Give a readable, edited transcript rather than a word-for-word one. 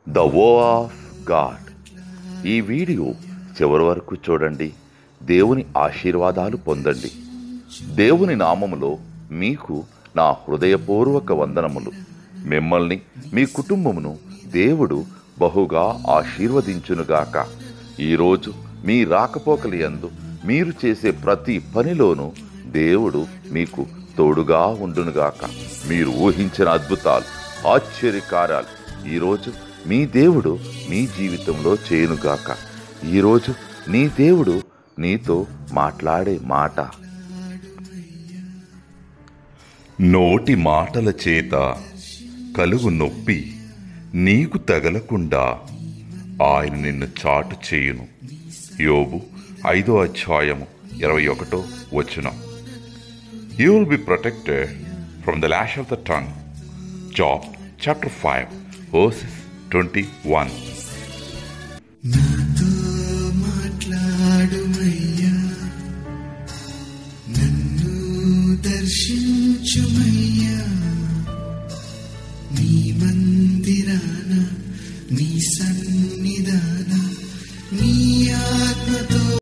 The వో of God. ఈ video చివరి వరకు చూడండి. దేవుని ఆశీర్వాదాలు పొందండి. దేవుని నామములో మీకు నా హృదయపూర్వక వందనములు. మిమ్మల్ని మీ కుటుంబమును దేవుడు బహుగా ఆశీర్వదించునుగాక. ఈరోజు మీ రాకపోకలి యందు మీరు చేసే ప్రతి పనిలోనూ దేవుడు మీకు తోడుగా ఉండునుగాక. మీరు ఊహించిన అద్భుతాలు, ఆశ్చర్యకార్యాలు ఈరోజు మీ దేవుడు మీ జీవితంలో చేయునుగాక. ఈరోజు నీ దేవుడు నీతో మాట్లాడే మాట, నోటి మాటల చేత కలుగు నొప్పి నీకు తగలకుండా ఆయన నిన్ను చాటు చేయును. యోబు 5:21. You will be protected from the lash of the tongue. Job chapter 5 verses 21. నాతో మాట్లాడుమయ్యా, నన్ను దర్శించుమయ్యా, నీ మందిరాన నీ సన్నిధిలో